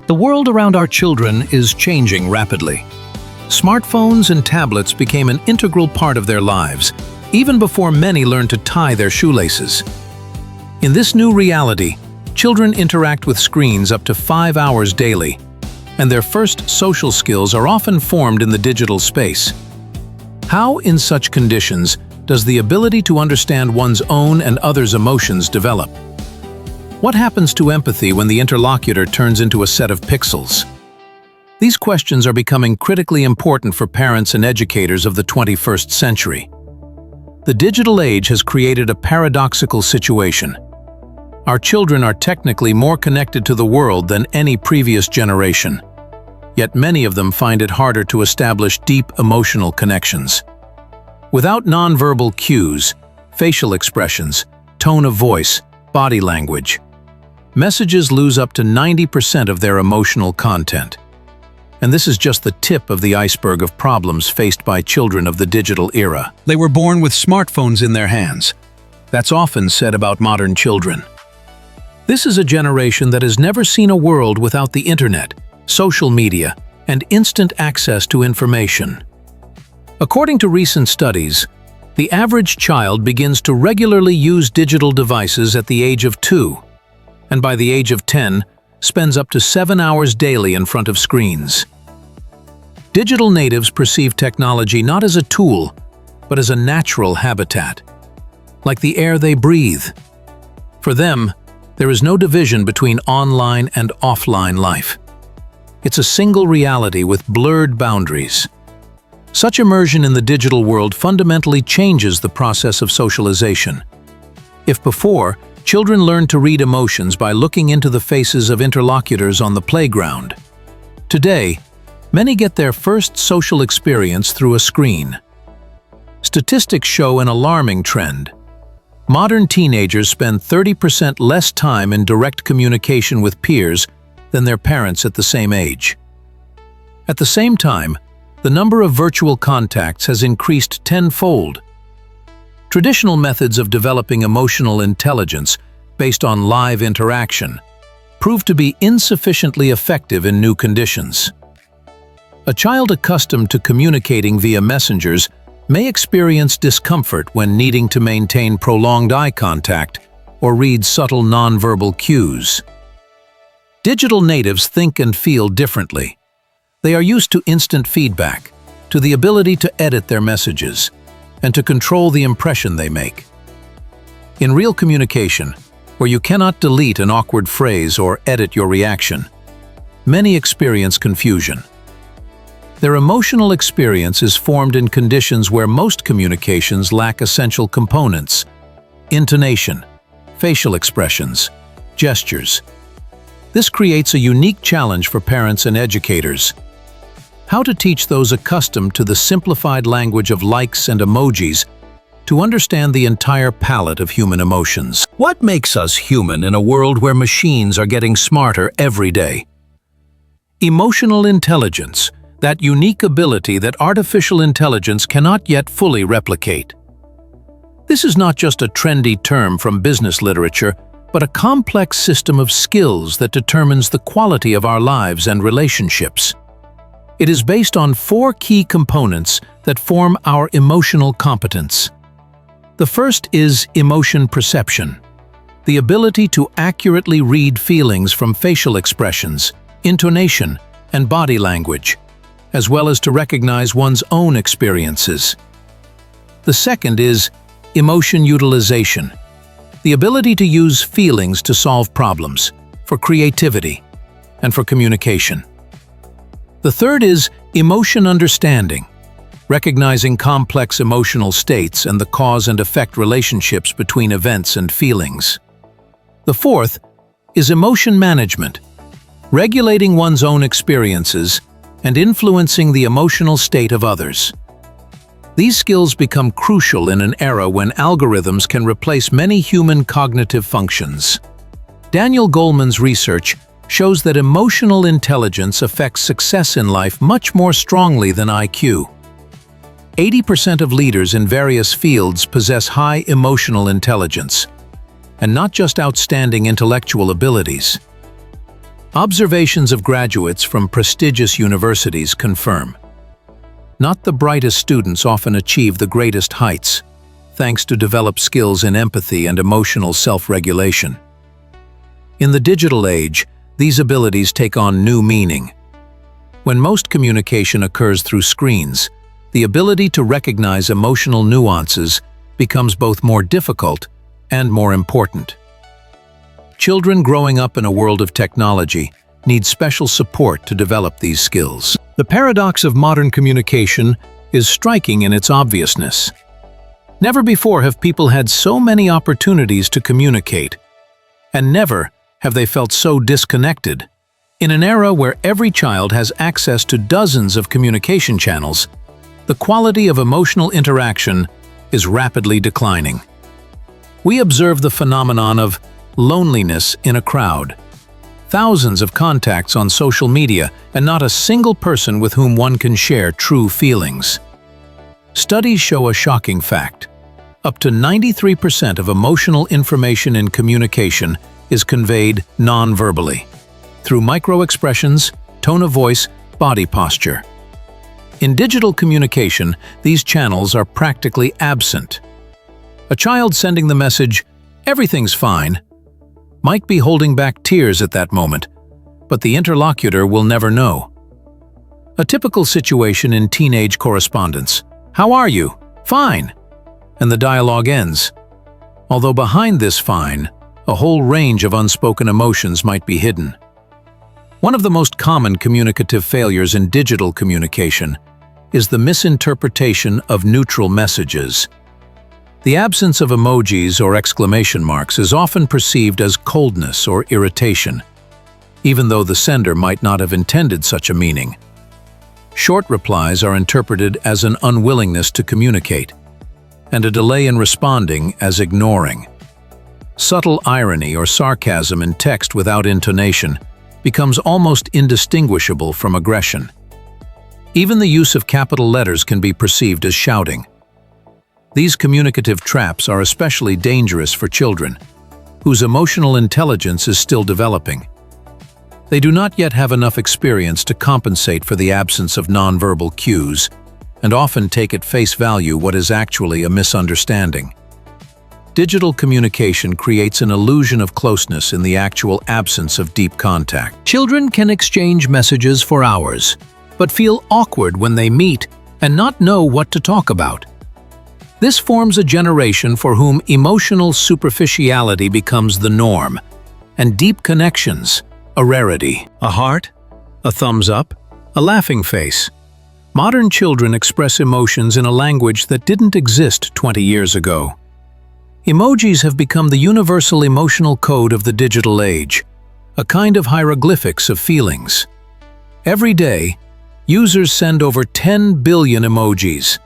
The world around our children is changing rapidly. Smartphones and tablets became an integral part of their lives, even before many learned to tie their shoelaces. In this new reality, children interact with screens up to 5 hours daily, and their first social skills are often formed in the digital space. How, in such conditions, does the ability to understand one's own and others' emotions develop? What happens to empathy when the interlocutor turns into a set of pixels? These questions are becoming critically important for parents and educators of the 21st century. The digital age has created a paradoxical situation. Our children are technically more connected to the world than any previous generation, yet many of them find it harder to establish deep emotional connections. Without nonverbal cues, facial expressions, tone of voice, body language, messages lose up to 90% of their emotional content. And this is just the tip of the iceberg of problems faced by children of the digital era. They were born with smartphones in their hands. That's often said about modern children. This is a generation that has never seen a world without the internet, social media, and instant access to information. According to recent studies, the average child begins to regularly use digital devices at the age of 2, and by the age of 10, spends up to 7 hours daily in front of screens. Digital natives perceive technology not as a tool, but as a natural habitat, like the air they breathe. For them, there is no division between online and offline life. It's a single reality with blurred boundaries. Such immersion in the digital world fundamentally changes the process of socialization. If before, children learned to read emotions by looking into the faces of interlocutors on the playground, today, many get their first social experience through a screen. Statistics show an alarming trend. Modern teenagers spend 30% less time in direct communication with peers than their parents at the same age. At the same time, the number of virtual contacts has increased tenfold. Traditional methods of developing emotional intelligence based on live interaction prove to be insufficiently effective in new conditions. A child accustomed to communicating via messengers may experience discomfort when needing to maintain prolonged eye contact or read subtle nonverbal cues. Digital natives think and feel differently. They are used to instant feedback, to the ability to edit their messages, and to control the impression they make. In real communication, where you cannot delete an awkward phrase or edit your reaction, many experience confusion. Their emotional experience is formed in conditions where most communications lack essential components: intonation, facial expressions, gestures. This creates a unique challenge for parents and educators. How to teach those accustomed to the simplified language of likes and emojis to understand the entire palette of human emotions. What makes us human in a world where machines are getting smarter every day? Emotional intelligence, that unique ability that artificial intelligence cannot yet fully replicate. This is not just a trendy term from business literature, but a complex system of skills that determines the quality of our lives and relationships. It is based on 4 key components that form our emotional competence. The first is emotion perception, the ability to accurately read feelings from facial expressions, intonation, and body language, as well as to recognize one's own experiences. The second is emotion utilization, the ability to use feelings to solve problems, for creativity, and for communication. The third is emotion understanding, recognizing complex emotional states and the cause and effect relationships between events and feelings. The fourth is emotion management, regulating one's own experiences and influencing the emotional state of others. These skills become crucial in an era when algorithms can replace many human cognitive functions. Daniel Goleman's research shows that emotional intelligence affects success in life much more strongly than IQ. 80% of leaders in various fields possess high emotional intelligence, and not just outstanding intellectual abilities. Observations of graduates from prestigious universities confirm. Not the brightest students often achieve the greatest heights, thanks to developed skills in empathy and emotional self-regulation. In the digital age, these abilities take on new meaning. When most communication occurs through screens, the ability to recognize emotional nuances becomes both more difficult and more important. Children growing up in a world of technology need special support to develop these skills. The paradox of modern communication is striking in its obviousness. Never before have people had so many opportunities to communicate, and never have they felt so disconnected. In an era where every child has access to dozens of communication channels, the quality of emotional interaction is rapidly declining. We observe the phenomenon of loneliness in a crowd. Thousands of contacts on social media and not a single person with whom one can share true feelings. Studies show a shocking fact. Up to 93% of emotional information in communication is conveyed non-verbally, through micro-expressions, tone of voice, body posture. In digital communication, these channels are practically absent. A child sending the message, "Everything's fine," might be holding back tears at that moment, but the interlocutor will never know. A typical situation in teenage correspondence: "How are you?" "Fine." And the dialogue ends. Although behind this "fine," a whole range of unspoken emotions might be hidden. One of the most common communicative failures in digital communication is the misinterpretation of neutral messages. The absence of emojis or exclamation marks is often perceived as coldness or irritation, even though the sender might not have intended such a meaning. Short replies are interpreted as an unwillingness to communicate, and a delay in responding as ignoring. Subtle irony or sarcasm in text without intonation becomes almost indistinguishable from aggression. Even the use of capital letters can be perceived as shouting. These communicative traps are especially dangerous for children, whose emotional intelligence is still developing. They do not yet have enough experience to compensate for the absence of nonverbal cues, and often take at face value what is actually a misunderstanding. Digital communication creates an illusion of closeness in the actual absence of deep contact. Children can exchange messages for hours, but feel awkward when they meet and not know what to talk about. This forms a generation for whom emotional superficiality becomes the norm, and deep connections a rarity. A heart, a thumbs up, a laughing face. Modern children express emotions in a language that didn't exist 20 years ago. Emojis have become the universal emotional code of the digital age, a kind of hieroglyphics of feelings. Every day, users send over 10 billion emojis,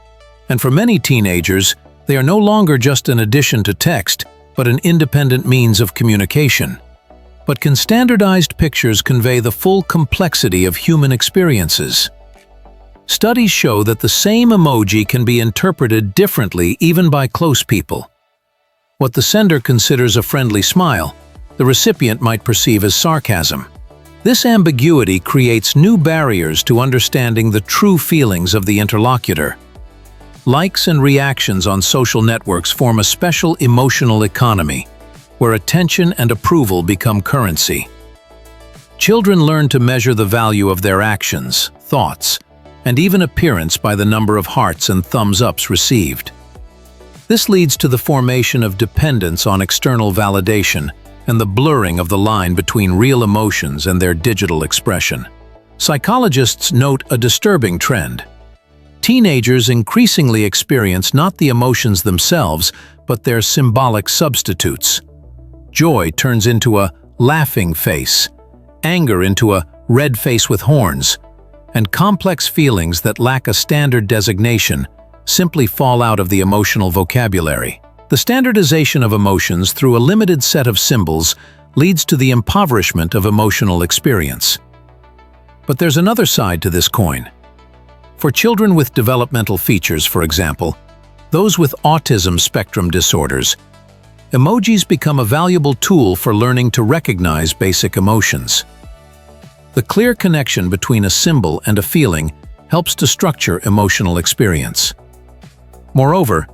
and for many teenagers, they are no longer just an addition to text, but an independent means of communication. But can standardized pictures convey the full complexity of human experiences? Studies show that the same emoji can be interpreted differently even by close people. What the sender considers a friendly smile, the recipient might perceive as sarcasm. This ambiguity creates new barriers to understanding the true feelings of the interlocutor. Likes and reactions on social networks form a special emotional economy, where attention and approval become currency. Children learn to measure the value of their actions, thoughts, and even appearance by the number of hearts and thumbs-ups received. This leads to the formation of dependence on external validation and the blurring of the line between real emotions and their digital expression. Psychologists note a disturbing trend. Teenagers increasingly experience not the emotions themselves, but their symbolic substitutes. Joy turns into a laughing face, anger into a red face with horns, and complex feelings that lack a standard designation simply fall out of the emotional vocabulary. The standardization of emotions through a limited set of symbols leads to the impoverishment of emotional experience. But there's another side to this coin. For children with developmental features, for example, those with autism spectrum disorders, emojis become a valuable tool for learning to recognize basic emotions. The clear connection between a symbol and a feeling helps to structure emotional experience. Moreover,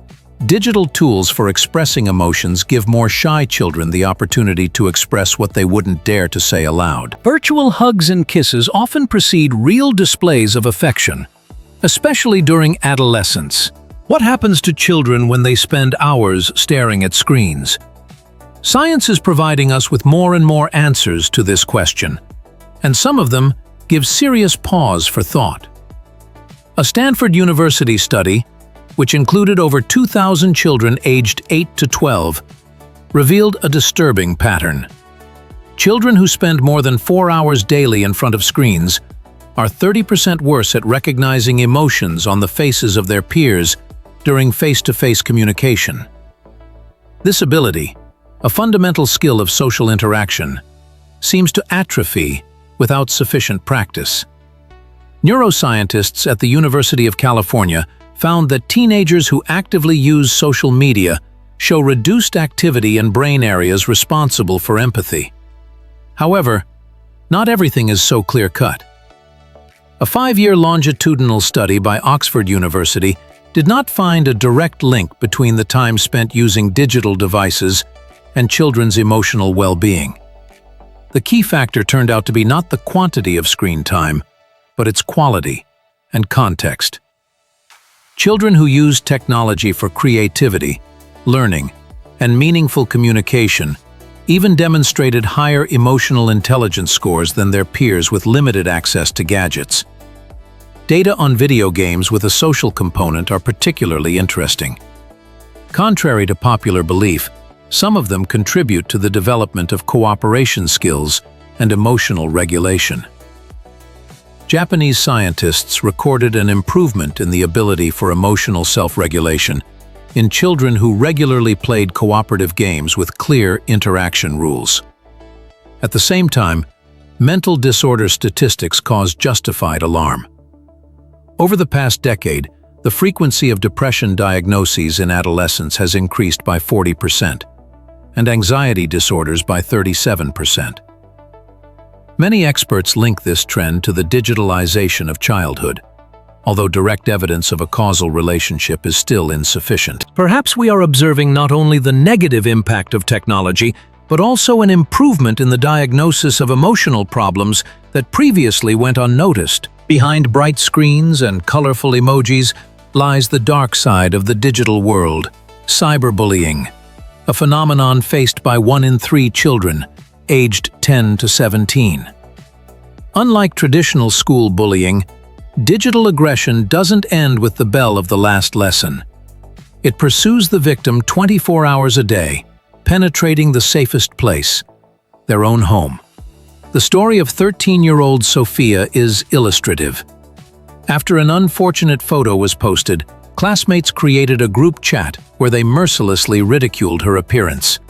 digital tools for expressing emotions give more shy children the opportunity to express what they wouldn't dare to say aloud. Virtual hugs and kisses often precede real displays of affection, especially during adolescence. What happens to children when they spend hours staring at screens? Science is providing us with more and more answers to this question, and some of them give serious pause for thought. A Stanford University study, which included over 2,000 children aged 8 to 12, revealed a disturbing pattern. Children who spend more than 4 hours daily in front of screens are 30% worse at recognizing emotions on the faces of their peers during face-to-face communication. This ability, a fundamental skill of social interaction, seems to atrophy without sufficient practice. Neuroscientists at the University of California found that teenagers who actively use social media show reduced activity in brain areas responsible for empathy. However, not everything is so clear-cut. A 5-year longitudinal study by Oxford University did not find a direct link between the time spent using digital devices and children's emotional well-being. The key factor turned out to be not the quantity of screen time, but its quality and context. Children who used technology for creativity, learning, and meaningful communication even demonstrated higher emotional intelligence scores than their peers with limited access to gadgets. Data on video games with a social component are particularly interesting. Contrary to popular belief, some of them contribute to the development of cooperation skills and emotional regulation. Japanese scientists recorded an improvement in the ability for emotional self-regulation in children who regularly played cooperative games with clear interaction rules. At the same time, mental disorder statistics caused justified alarm. Over the past decade, the frequency of depression diagnoses in adolescents has increased by 40%, and anxiety disorders by 37%. Many experts link this trend to the digitalization of childhood, although direct evidence of a causal relationship is still insufficient. Perhaps we are observing not only the negative impact of technology, but also an improvement in the diagnosis of emotional problems that previously went unnoticed. Behind bright screens and colorful emojis lies the dark side of the digital world: cyberbullying, a phenomenon faced by 1 in 3 children, aged 10 to 17. Unlike traditional school bullying, digital aggression doesn't end with the bell of the last lesson. It pursues the victim 24 hours a day, penetrating the safest place, their own home. The story of 13-year-old Sophia is illustrative. After an unfortunate photo was posted, classmates created a group chat where they mercilessly ridiculed her appearance.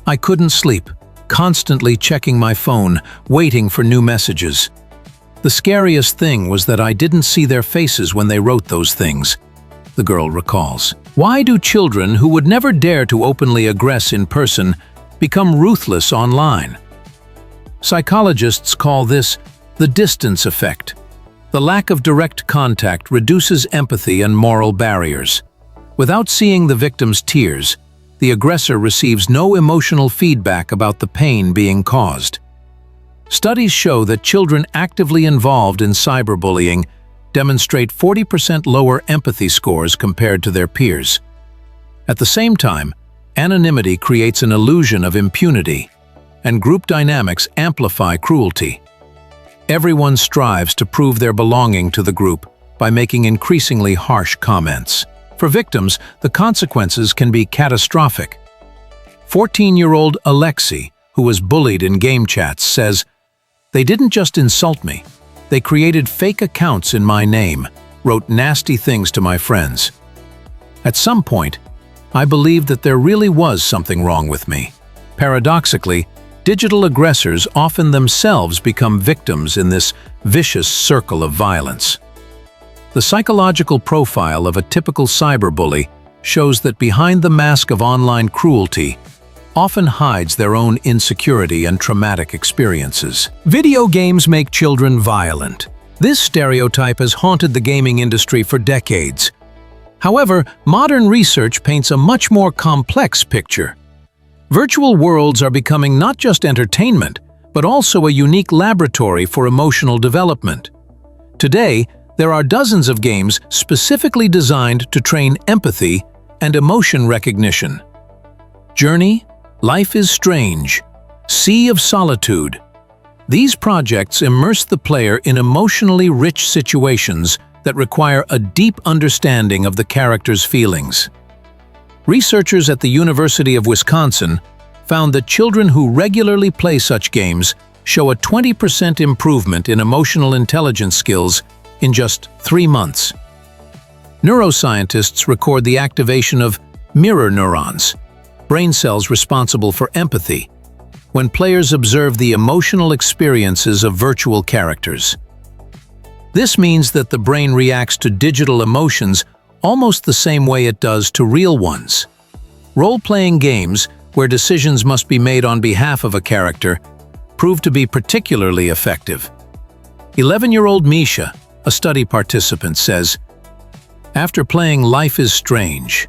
"I couldn't sleep, constantly checking my phone, waiting for new messages. The scariest thing was that I didn't see their faces when they wrote those things," the girl recalls. Why do children who would never dare to openly aggress in person become ruthless online? Psychologists call this the distance effect. The lack of direct contact reduces empathy and moral barriers. Without seeing the victim's tears, the aggressor receives no emotional feedback about the pain being caused. Studies show that children actively involved in cyberbullying demonstrate 40% lower empathy scores compared to their peers. At the same time, anonymity creates an illusion of impunity, and group dynamics amplify cruelty. Everyone strives to prove their belonging to the group by making increasingly harsh comments. For victims, the consequences can be catastrophic. 14-year-old Alexei, who was bullied in game chats, says, "They didn't just insult me. They created fake accounts in my name, wrote nasty things to my friends. At some point, I believed that there really was something wrong with me." Paradoxically, digital aggressors often themselves become victims in this vicious circle of violence. The psychological profile of a typical cyberbully shows that behind the mask of online cruelty often hides their own insecurity and traumatic experiences. Video games make children violent. This stereotype has haunted the gaming industry for decades. However, modern research paints a much more complex picture. Virtual worlds are becoming not just entertainment, but also a unique laboratory for emotional development. Today, there are dozens of games specifically designed to train empathy and emotion recognition. Journey, Life is Strange, Sea of Solitude. These projects immerse the player in emotionally rich situations that require a deep understanding of the character's feelings. Researchers at the University of Wisconsin found that children who regularly play such games show a 20% improvement in emotional intelligence skills in just 3 months. Neuroscientists record the activation of mirror neurons, brain cells responsible for empathy, when players observe the emotional experiences of virtual characters. This means that the brain reacts to digital emotions almost the same way it does to real ones. Role-playing games, where decisions must be made on behalf of a character, prove to be particularly effective. 11-year-old Misha, a study participant, says, "After playing Life is Strange,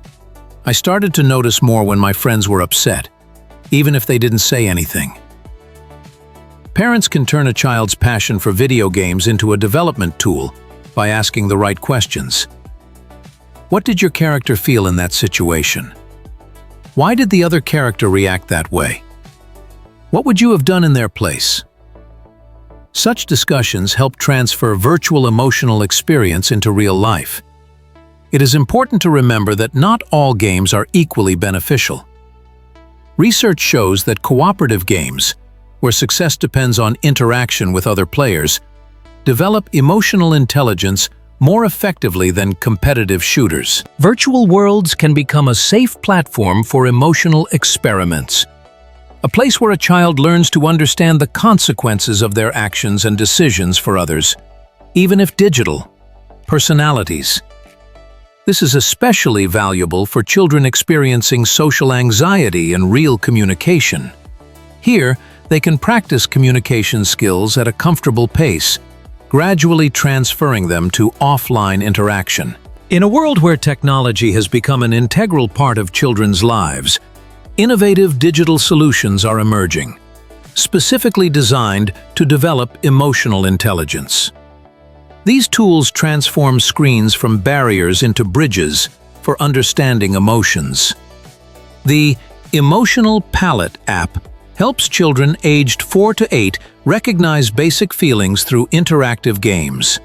I started to notice more when my friends were upset, even if they didn't say anything." Parents can turn a child's passion for video games into a development tool by asking the right questions. What did your character feel in that situation? Why did the other character react that way? What would you have done in their place? Such discussions help transfer virtual emotional experience into real life. It is important to remember that not all games are equally beneficial. Research shows that cooperative games, where success depends on interaction with other players, develop emotional intelligence more effectively than competitive shooters. Virtual worlds can become a safe platform for emotional experiments. A place where a child learns to understand the consequences of their actions and decisions for others, even if digital. Personalities. This is especially valuable for children experiencing social anxiety and real communication. Here, they can practice communication skills at a comfortable pace, gradually transferring them to offline interaction. In a world where technology has become an integral part of children's lives, innovative digital solutions are emerging, specifically designed to develop emotional intelligence. These tools transform screens from barriers into bridges for understanding emotions. The Emotional Palette app helps children aged 4 to 8 recognize basic feelings through interactive games.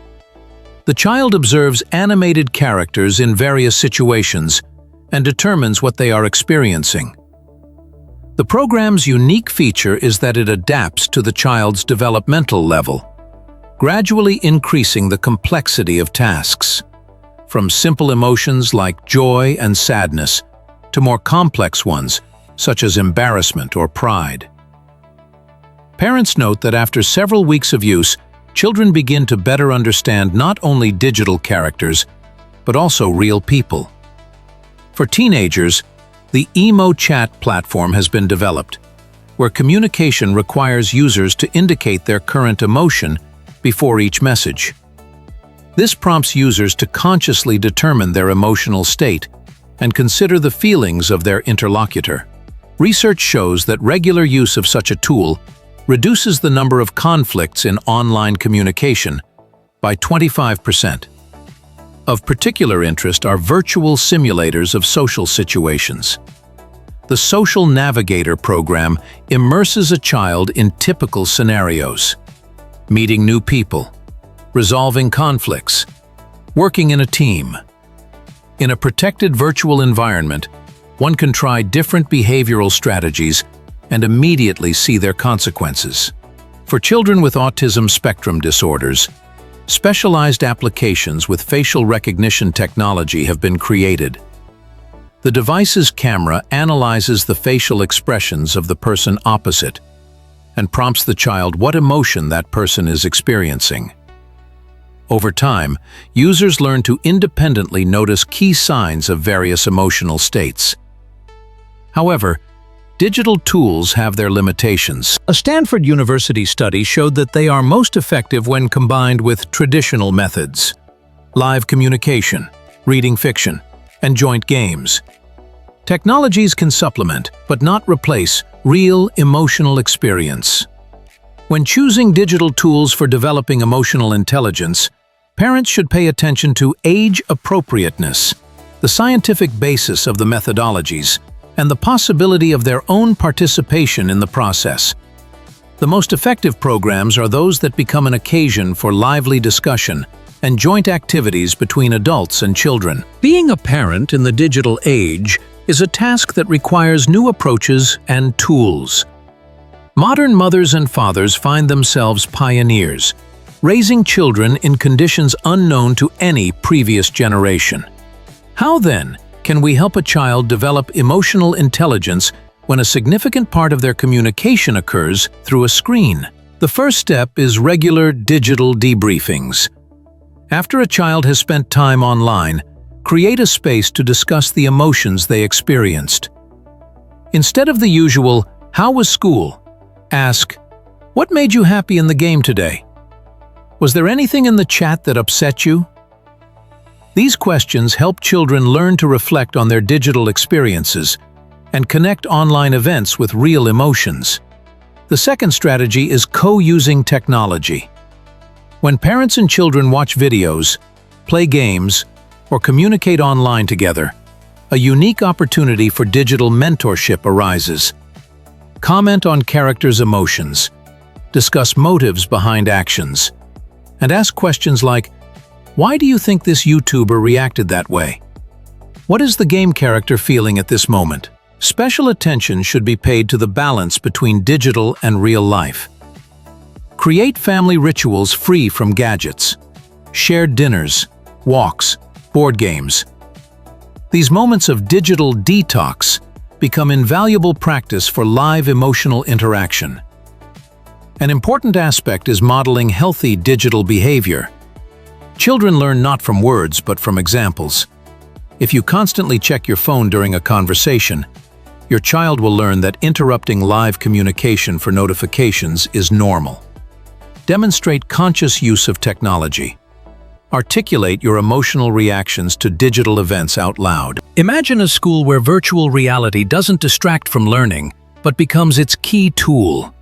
The child observes animated characters in various situations and determines what they are experiencing. The program's unique feature is that it adapts to the child's developmental level, gradually increasing the complexity of tasks, from simple emotions like joy and sadness to more complex ones, such as embarrassment or pride. Parents note that after several weeks of use, children begin to better understand not only digital characters, but also real people. For teenagers, the EmoChat platform has been developed, where communication requires users to indicate their current emotion before each message. This prompts users to consciously determine their emotional state and consider the feelings of their interlocutor. Research shows that regular use of such a tool reduces the number of conflicts in online communication by 25%. Of particular interest are virtual simulators of social situations. The Social Navigator program immerses a child in typical scenarios: meeting new people, resolving conflicts, working in a team. In a protected virtual environment, one can try different behavioral strategies and immediately see their consequences. For children with autism spectrum disorders, specialized applications with facial recognition technology have been created. The device's camera analyzes the facial expressions of the person opposite and prompts the child what emotion that person is experiencing. Over time, users learn to independently notice key signs of various emotional states. However, digital tools have their limitations. A Stanford University study showed that they are most effective when combined with traditional methods: live communication, reading fiction, and joint games. Technologies can supplement, but not replace, real emotional experience. When choosing digital tools for developing emotional intelligence, parents should pay attention to age appropriateness, the scientific basis of the methodologies, and the possibility of their own participation in the process. The most effective programs are those that become an occasion for lively discussion and joint activities between adults and children. Being a parent in the digital age is a task that requires new approaches and tools. Modern mothers and fathers find themselves pioneers, raising children in conditions unknown to any previous generation. How then can we help a child develop emotional intelligence when a significant part of their communication occurs through a screen? The first step is regular digital debriefings. After a child has spent time online, create a space to discuss the emotions they experienced. Instead of the usual, "How was school?" ask, "What made you happy in the game today? Was there anything in the chat that upset you?" These questions help children learn to reflect on their digital experiences and connect online events with real emotions. The second strategy is co-using technology. When parents and children watch videos, play games, or communicate online together, a unique opportunity for digital mentorship arises. Comment on characters' emotions, discuss motives behind actions, and ask questions like, "Why do you think this YouTuber reacted that way? What is the game character feeling at this moment?" Special attention should be paid to the balance between digital and real life. Create family rituals free from gadgets. Shared dinners, walks, board games. These moments of digital detox become invaluable practice for live emotional interaction. An important aspect is modeling healthy digital behavior. Children learn not from words, but from examples. If you constantly check your phone during a conversation, your child will learn that interrupting live communication for notifications is normal. Demonstrate conscious use of technology. Articulate your emotional reactions to digital events out loud. Imagine a school where virtual reality doesn't distract from learning, but becomes its key tool.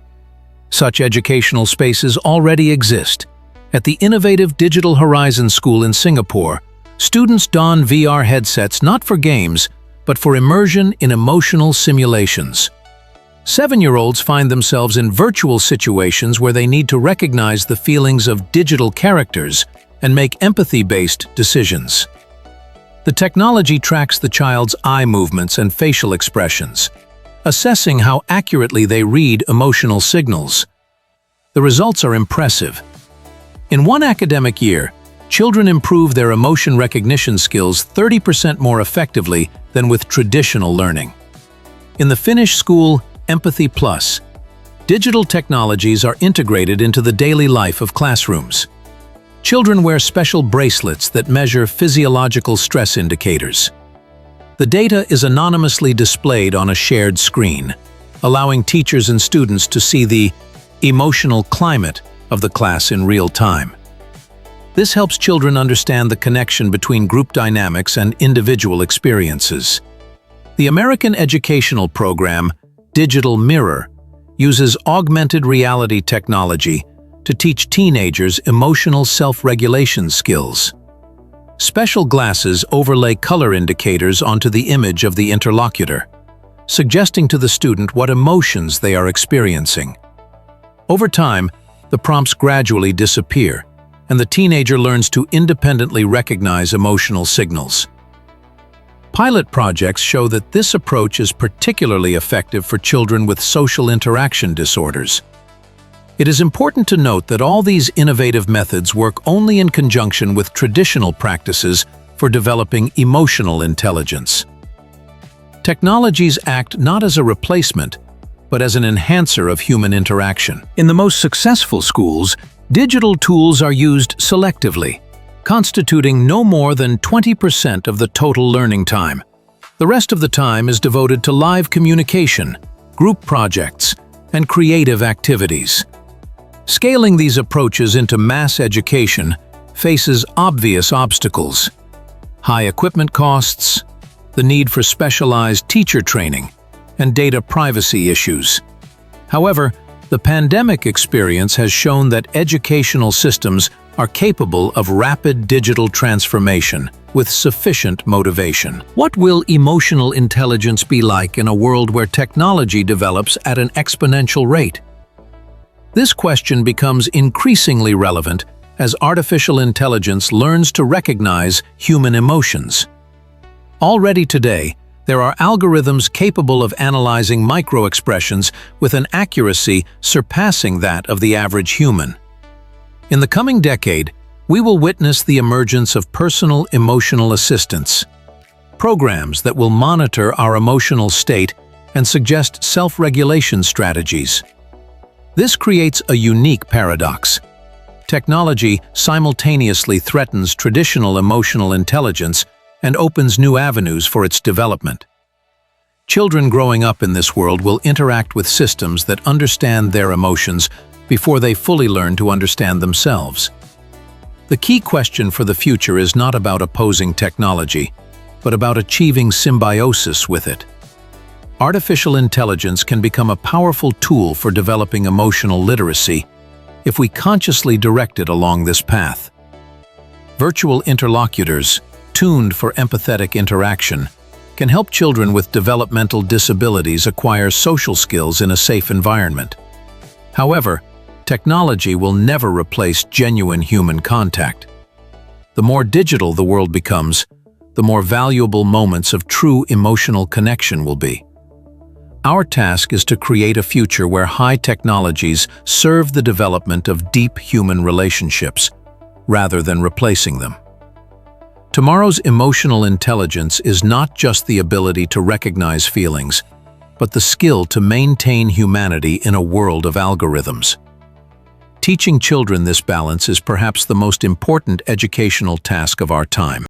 Such educational spaces already exist. At the innovative Digital Horizon School in Singapore, students don VR headsets not for games, but for immersion in emotional simulations. 7-year-olds find themselves in virtual situations where they need to recognize the feelings of digital characters and make empathy-based decisions. The technology tracks the child's eye movements and facial expressions, assessing how accurately they read emotional signals. The results are impressive. In one academic year, children improve their emotion recognition skills 30% more effectively than with traditional learning. In the Finnish school Empathy Plus, digital technologies are integrated into the daily life of classrooms. Children wear special bracelets that measure physiological stress indicators. The data is anonymously displayed on a shared screen, allowing teachers and students to see the emotional climate of the class in real time. This helps children understand the connection between group dynamics and individual experiences. The American educational program, Digital Mirror, uses augmented reality technology to teach teenagers emotional self-regulation skills. Special glasses overlay color indicators onto the image of the interlocutor, suggesting to the student what emotions they are experiencing. Over time, the prompts gradually disappear, and the teenager learns to independently recognize emotional signals. Pilot projects show that this approach is particularly effective for children with social interaction disorders. It is important to note that all these innovative methods work only in conjunction with traditional practices for developing emotional intelligence. Technologies act not as a replacement, but as an enhancer of human interaction. In the most successful schools, digital tools are used selectively, constituting no more than 20% of the total learning time. The rest of the time is devoted to live communication, group projects, and creative activities. Scaling these approaches into mass education faces obvious obstacles: high equipment costs, the need for specialized teacher training, and data privacy issues. However, the pandemic experience has shown that educational systems are capable of rapid digital transformation with sufficient motivation. What will emotional intelligence be like in a world where technology develops at an exponential rate? This question becomes increasingly relevant as artificial intelligence learns to recognize human emotions. Already today, there are algorithms capable of analyzing microexpressions with an accuracy surpassing that of the average human. In the coming decade, we will witness the emergence of personal emotional assistants, programs that will monitor our emotional state and suggest self-regulation strategies. This creates a unique paradox. Technology simultaneously threatens traditional emotional intelligence and opens new avenues for its development. Children growing up in this world will interact with systems that understand their emotions before they fully learn to understand themselves. The key question for the future is not about opposing technology, but about achieving symbiosis with it. Artificial intelligence can become a powerful tool for developing emotional literacy if we consciously direct it along this path. Virtual interlocutors, tuned for empathetic interaction, can help children with developmental disabilities acquire social skills in a safe environment. However, technology will never replace genuine human contact. The more digital the world becomes, the more valuable moments of true emotional connection will be. Our task is to create a future where high technologies serve the development of deep human relationships, rather than replacing them. Tomorrow's emotional intelligence is not just the ability to recognize feelings, but the skill to maintain humanity in a world of algorithms. Teaching children this balance is perhaps the most important educational task of our time.